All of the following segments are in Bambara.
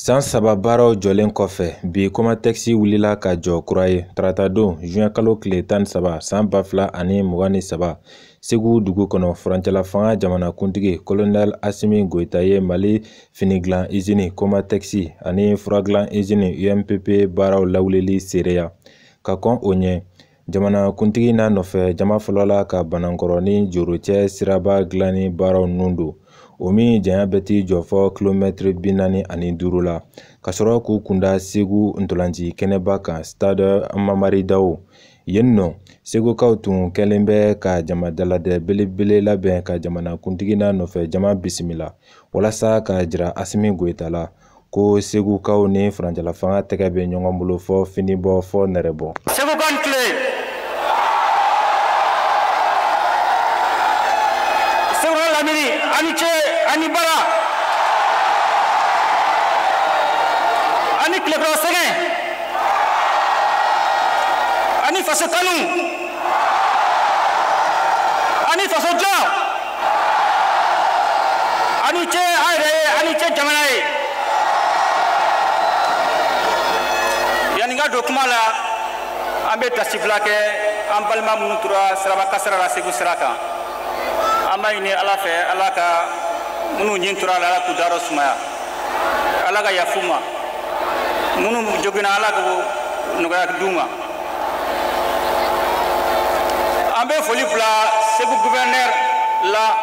San saba baaraw jɔlen kɔfɛ bi Comatex wulila ka jɔ kura ye tarata don juin kalo tile 13 san 2023 Segu dugu kɔnɔ furancɛla fanga jamanakuntigi Colonel Assimi Goïta ye Mali finigilan usine Comatex ani furadilan usine UMPP baaraw lawulili seereya ka kɔn o ɲɛ jamanakuntigi n'a nɔfɛ jama fɔlɔla ka Banankɔrɔ ni Joro cɛ siraba dilanni baaraw nun don o min janya bɛ t'i jɔ fɔ kilomɛtiri 45 la ka sɔrɔ k'u kunda Segu ntolanci kɛnɛba kan stade Mamadi Dawo yen nɔ Segukaw tun kɛlen bɛ ka jamadalajɛ belebele labɛn ka jamanakuntigi n'a nɔfɛ jama bisimila walasa ka jira Assimi Goïta la ko Segukaw ni furancɛla fanga tɛgɛ bɛ ɲɔgɔn bolo fɔ finibɔ fɔ nɛrɛbɔ. Segukan tile Segukaw lamini ani cɛ ani bara ani tilekɔrɔ sɛgɛn ani faso kanu ani faso jɔ ani cɛ an yɛrɛ ye ani cɛ jamana ye. Yani ka don kuma la an bɛ tasi fila kɛ an balima minnu tora siraba kasara la Segu sira kan an b'a ɲini Ala fɛ Ala ka minnu ɲin tora la Ala k'u dayɔrɔ sumaya Ala ka yafu ma minnu joginna Ala k'o nɔgɔya d'u ma. An bɛ foli bila Segu gouverneur la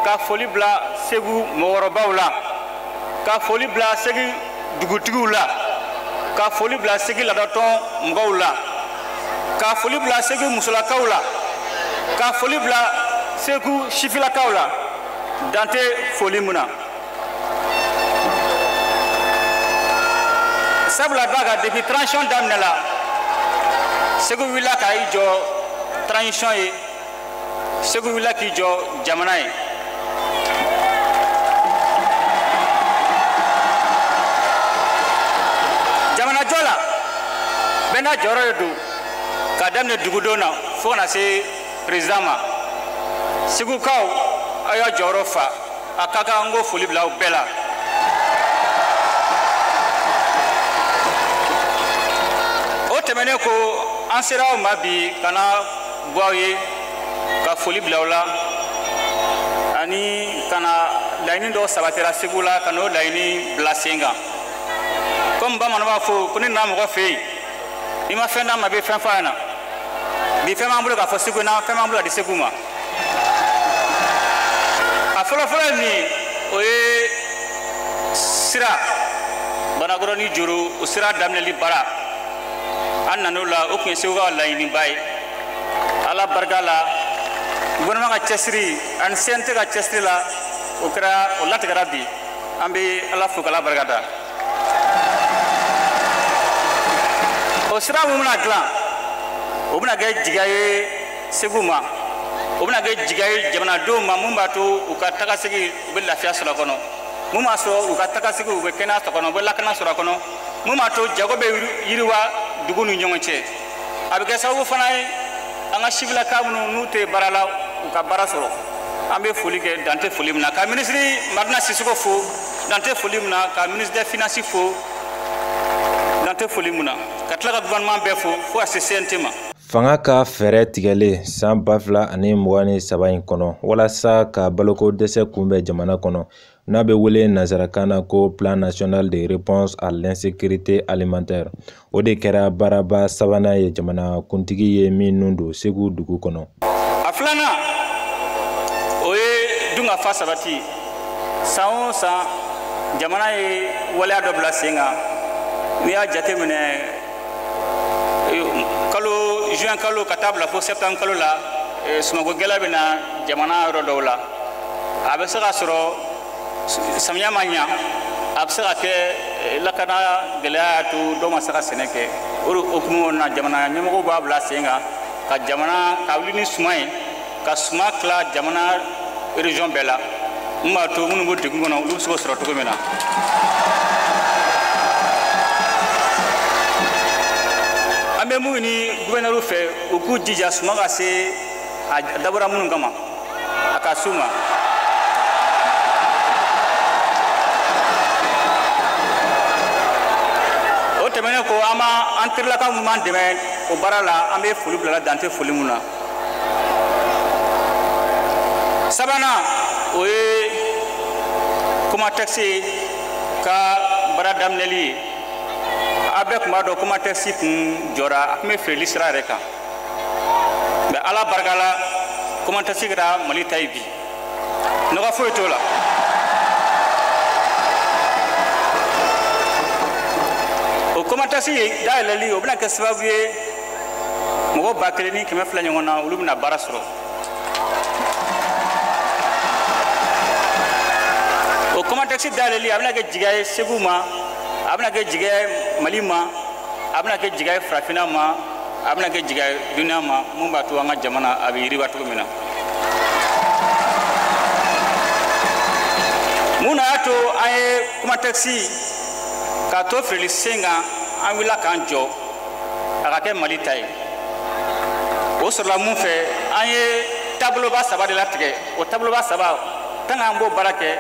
ka foli bila Segu mɔgɔkɔrɔbaw la ka foli bila Segu dugutigiw la ka foli bila Segu ladatɔn mɔgɔw la ka foli bila Segu musolakaw la ka foli bila Segu sifilakaw la dan tɛ foli mun na. Sabula b'a kan depuis transition daminɛ la Segu wulila ka i jɔ transition ye Segu wulila k'i jɔ jamana ye. Jamanajɔ la bɛɛ n'a jɔyɔrɔ de don ka daminɛ dugudenw na fo kana se président ma. Segukaw a y'a jɔyɔrɔ fa a ka kan an k'o foli bila aw bɛɛ la. O tɛmɛnen ko an sera aw ma bi ka na bɔ aw ye ka foli bila aw la ani ka na laɲini dɔw sabatira Segu la ka n'o laɲini bila sen kan. Comme bamananw b'a fɔ ko ni nana mɔgɔ fɛ yen i ma fɛn d'a ma i bɛ fɛn f'a ɲɛna bi fɛn b'an bolo k'a fɔ Segu na fɛn b'an bolo ka di Segu ma. A fɔlɔfɔlɔ ye min ye o ye sira Banakɔrɔ ni Joro o sira daminɛli baara an nan'o la o tun ye Segu ka laɲiniba ye. Ala barika la gouvernement ka cɛsiri ani CNT ka cɛsiri la o kɛra o latigɛra bi an bɛ Ala fo k'Ala barika da. O sira mun bɛna dilan o bɛna kɛ jigiya ye Segu ma o bɛna kɛ jigiya ye jamanadenw ma mun b'a to u ka tagasegi u bɛ lafiya sɔrɔ a kɔnɔ mun b'a sɔrɔ u ka tagasegi u bɛ kɛnɛya sɔrɔ a kɔnɔ u bɛ lakana sɔrɔ a kɔnɔ mun b'a to jago bɛ yiriwa dugu ni ɲɔgɔn cɛ. A bɛ kɛ sababu fana ye an ka sifinlaka minnu n'u tɛ baara la u ka baara sɔrɔ. An bɛ foli kɛ dan tɛ foli min na ka ministre Madina Sisoko fo dan tɛ foli min na ka ministre des finances fo dan tɛ foli min na ka tila ka gouvernement bɛɛ fo fo ka se CNT ma. Fanga ka fɛɛrɛ tigɛlen san 2023 in kɔnɔ walasa ka baloko dɛsɛ kunbɛn jamana kɔnɔ n'a bɛ wele nanzarakan na ko Plan national de réponse à l'insécurité alimentaire o de kɛra baaraba sabanan ye jamanakuntigi ye min nun don Segu dugu kɔnɔ. A filanan o ye dunkafa sabati san o san jamana ye waleya dɔ bila sen kan n'i y'a jateminɛ juin kalo ka taa bila fo septembre kalo la sumako gɛlɛya bɛ na jamana yɔrɔ dɔw la a bɛ se ka sɔrɔ samiya ma ɲa a bɛ se ka kɛ lakana gɛlɛya y'a to dɔw ma se ka sɛnɛ kɛ o hukumu na jamana ɲɛmɔgɔw b'a bila sen kan ka jamana ka wuli ni suma ye ka suma tila jamana région bɛɛ la mun b'a to minnu bɛ degun kɔnɔ olu bɛ se k'o sɔrɔ cogo min na. An bɛ mun ɲini gouverneur fɛ u k'u jija suma ka se a dabɔra minnu kama a ka s'u ma. tɛmɛnen ko an terilaka minnu b'an dɛmɛ o baara la an bɛ foli bila dante foli mun na. Sabanan o ye Comatex ka baara daminɛli ye. A bɛɛ tun b'a dɔn Comatex kun jɔra a tun bɛ feereli sira yɛrɛ kan. Mais Ala barika la Comatex kɛra Mali ta ye bi. Nɔgɔ foyi t'o la. O Comatex dayɛlɛli o bɛna kɛ sababu ye mɔgɔ 1000 ni 200 ɲɔgɔn na olu bɛna baara sɔrɔ. O Comatex dayɛlɛli a bɛna kɛ jigiya ye Segu ma, a bɛna kɛ jigiya ye Mali ma, a bɛna kɛ jigiya ye farafinna ma, a bɛna kɛ jigiya ye duniya ma mun b'a to an ka jamana a bɛ yiriwa cogo min na. Mun y'a to an ye Comatex k'a to feereli sen kan an wulila k'an jɔ a ka kɛ Mali ta ye. O sɔrɔla mun fɛ an ye taboloba 3 de latigɛ. O taboloba 3 tant k'an b'o baara kɛ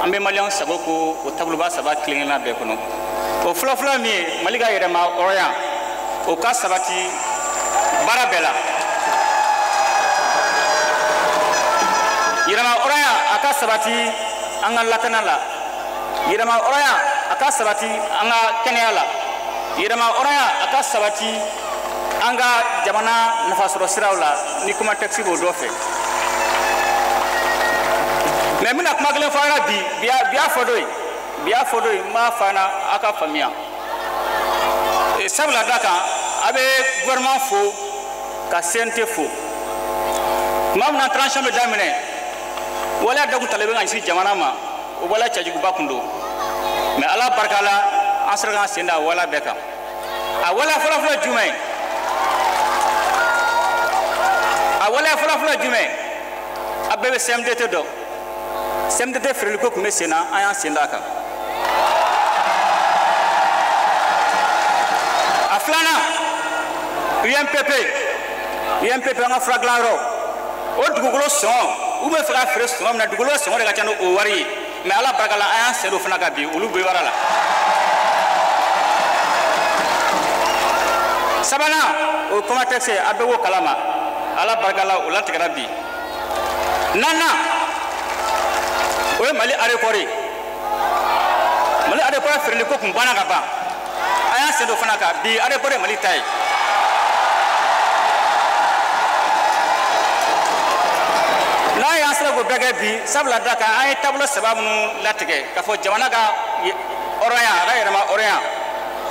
an bɛ Maliyɛnw sago ko o taboloba 3 kelen-kelenna bɛɛ kɔnɔ. O fɔlɔ-fɔlɔ min ye Mali ka yɛrɛma hɔrɔnya o ka sabati baara bɛɛ la. Yɛrɛma hɔrɔnya a ka sabati an ka lakana la. Yɛrɛma hɔrɔnya a ka sabati an ka kɛnɛya la. Yɛrɛma hɔrɔnya a ka sabati an ka jamana nafasɔrɔ siraw la ni Comatex b'o dɔ fɛ. Mais n bɛna kuma kelen fɔ an ɲɛna bi y'a fɔ dɔ ye n b'a fɔ an ɲɛna a ka faamuya. Sabula da kan a bɛ gouvernement fo ka CNT fo. Tuma min na transition bɛ daminɛ waleya dɔ tun talen bɛ ka ɲɛsin jamana ma o waleya cɛjuguba tun don. Mais Ala barika la an sera k'an sen da a waleya bɛɛ kan. A waleya fɔlɔ-fɔlɔ ye jumɛn ye? A waleya fɔlɔ-fɔlɔ ye jumɛn ye? A bɛɛ bɛ CMDT dɔn. CMDT feereliko tun bɛ sen na an y'an sen da a kan. A filanan UNPP an ka fura dilanyɔrɔ o dugukolo sɔngɔ u bɛ fɛ ka feere sɔngɔ min na dugukolo sɔngɔ de ka ca ni o wari ye. Mais Ala barika la an y'an sen do fana kan bi olu bɛ baara la. Sabanan o Comatex a bɛ wo kalama Ala barika la o latigɛra bi. Naaninan o ye Mali aéroport ye. Mali aéroport feereliko tun banna ka ban a y'an sen do fana kan bi aéroport ye Mali ta ye. N'a y'an sera k'o bɛɛ kɛ bi sabula da kan an ye taabolo 3 minnu latigɛ k'a fɔ jamana ka hɔrɔnya a ka yɛrɛma hɔrɔnya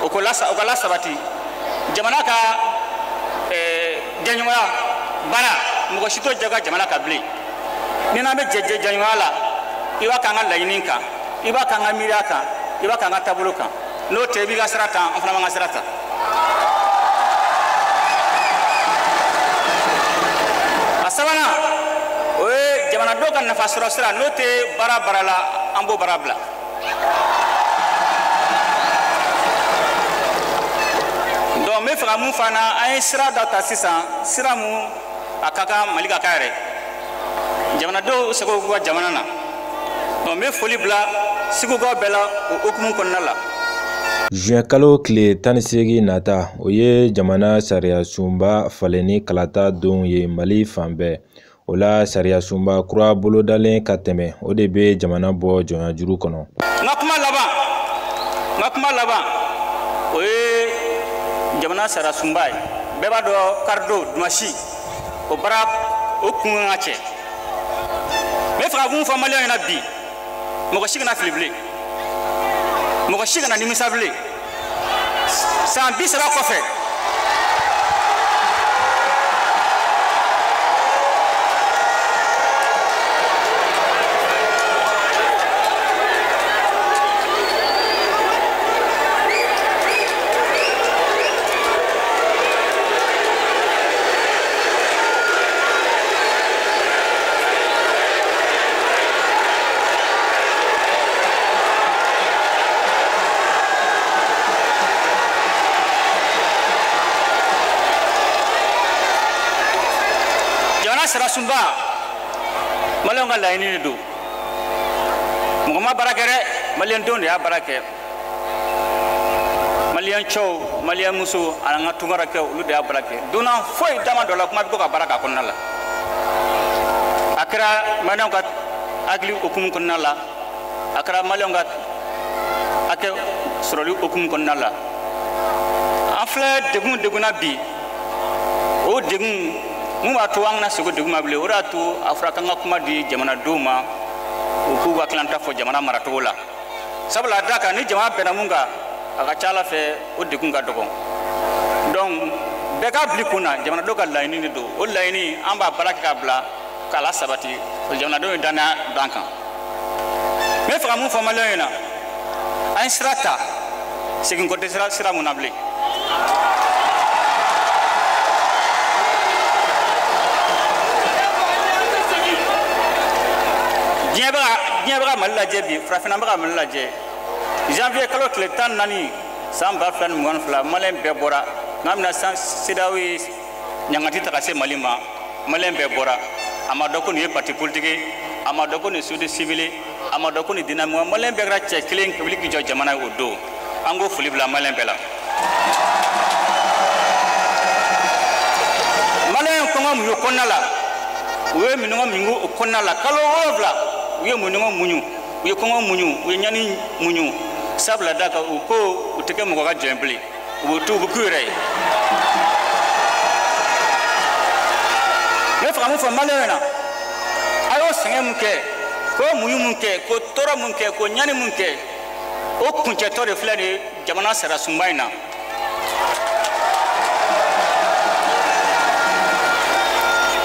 o ka lasabati jamana ka jɛɲɔgɔnya baara mɔgɔ si t'o jɛ ka jamana kan bilen. Ni n'an bɛ jɛɲɔgɔnya la i b'a k'an ka laɲini kan i b'a k'an ka miiriya kan i b'a k'an ka taabolo kan n'o tɛ i b'i ka sira ta an fana b'an ka sira ta. A sabanan o ye jamanadenw ka nafasɔrɔ sira n'o tɛ baara la an b'o baara bila. Donc n bɛ fɛ ka mun fɔ an na an ye sira dɔ ta sisan sira mun a ka kan Mali ka k'a yɛrɛ jamanadenw sago k'u ka jamana na. Donc n bɛ foli bila Segukaw bɛɛ la o hukumu kɔnɔna la. Juin kalo tile 18 nata o ye jamana sariya sunba falenni kalata don ye Mali fan bɛɛ. O la sariya sunba kura bolodalen ka tɛmɛ o de bɛ jamana bɔ jɔnya juru kɔnɔ. N ka kuma laban o ye jamana sariya sunba ye. Bɛɛ b'a dɔn karido dimanche o baara o kun ka cɛ. N bɛ fɛ ka mun fɔ Maliyɛnw ɲɛna bi mɔgɔ si kana fili bilen mɔgɔ si kana nimisa bilen. San 30 kɔfɛ sariya sunba Maliyɛnw ka laɲini de don. Mɔgɔ ma baara kɛ dɛ Maliyɛndenw de y'a baara kɛ. malien cɛw malien muso ani an ka tunkarakɛw olu de y'a baara kɛ dunan foyi dama dɔ la kuma bɛ to ka baara k'a kɔnɔna la a kɛra maliyɛnw ka hakili hukumu kɔnɔna la a kɛra maliyɛnw ka hakɛ sɔrɔli hukumu kɔnɔna la an filɛ degun na bi o degun mun b'a to an kana sego degun ma bilen o de y'a to a fɔra k'an ka kuma di jamanadenw ma u k'u ka tilanta fɔ jamana maracogo la sabula a da kan ni jama bɛnna mun kan a ka ca ala fɛ o degun ka dɔgɔ donc bɛɛ k'a bila i kun na jamanadenw ka laɲini de don o laɲini an b'a baara kɛ k'a bila k'a la sabati jamanadenw ye danaya d'an kan n bɛ fɛ ka mun fɔ maliyɛnw ɲɛna an ye sira ta segin kɔ tɛ sira mun na bilen diɲɛ bɛ ka mali lajɛ bi farafinna bɛ ka mali lajɛ janvier kalo tile 14 san 2022 maliyɛn bɛɛ bɔra n'a bɛna CEDEAO ye ɲangati ta ka se mali ma maliyɛn bɛɛ bɔra a ma dɔn ko nin ye parti politique a ma dɔn ko nin ye société civile a ma dɔn ko nin dynamique maliyɛn bɛɛ kɛra cɛ kelen ka wuli k'i jɔ jamana ye o don an k'o foli bila maliyɛn bɛɛ la maliyɛn kɔngɔ mun ye kɔnɔna la u ye minɔgɔ min k'o kɔnɔna la kalo 7 u ye minɔgɔ muɲu u ye kɔngɔ muɲu u ye ɲani muɲu sabula da kan u ko u tɛ kɛ mɔgɔ ka jɔn bilen u bɛ to u bɛ k'u yɛrɛ ye ne fɛ ka mun fɔ maliyɛnw ɲɛna a y'o sɛgɛn mun kɛ k'o muɲu mun kɛ k'o tɔɔrɔ mun kɛ k'o ɲani mun kɛ o kuncɛtɔ de filɛ nin ye jamana sarasunba in na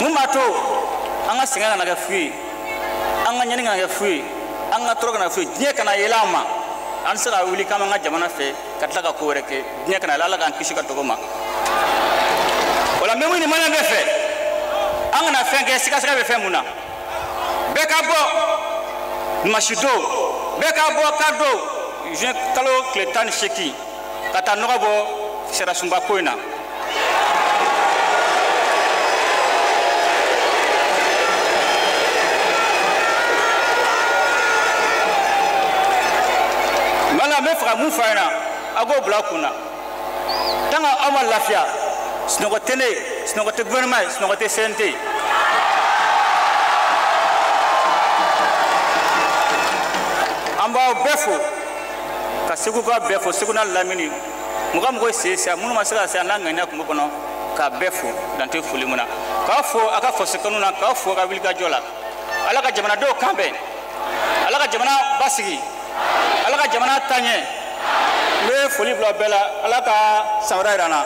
mun b'a to an ka sɛgɛn kana kɛ fu ye an ka ɲani kana kɛ fu ye an ka tɔɔrɔ kana fu ye diɲɛ kana yɛlɛ an ma an se ka wuli k'an b'an ka jamana fɛ ka tila ka ko wɛrɛ kɛ diɲɛ kana yɛlɛ ala k'an kisi ka tɔgɔ ma o la n bɛ mun ɲini maliyɛn bɛɛ fɛ an kana fɛn kɛ sikasɛgɛ bɛ fɛn mun na bɛɛ ka bɔ dimanche don bɛɛ ka bɔ ka don juin kalo tile 18 ka taa nɔgɔ bɔ sarasunba ko in na n bɛ fɛ ka mun fɔ a ɲɛna a k'o bila a kun na tant que aw ma lafiya sunɔgɔ tɛ ne sunɔgɔ tɛ gouvernement ye sunɔgɔ tɛ CNT an b'aw bɛɛ fo ka seguka bɛɛ fo segu n'a lamini mɔgɔ mɔgɔ sen sisan minnu ma se ka se a n'a ŋaniya kungo kɔnɔ k'a bɛɛ fo dan tɛ foli mun na k'a fo a ka fasokannu na k'a fo a ka wilikajɔ la ala ka jamanadenw kan bɛn ala ka jamana basigi ala ka jamana taɲɛ n bɛ foli bila bɛɛ la ala ka san wɛrɛ yira n na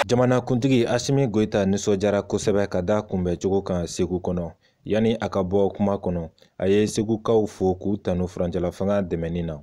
jamanakuntigi Asimi Goita nisɔndiyara kosɛbɛ ka da kunbɛcogo kan Segu kɔnɔ yanni a ka bɔ kuma kɔnɔ a ye segukaw fo k'u tanu furancɛla fanga dɛmɛni na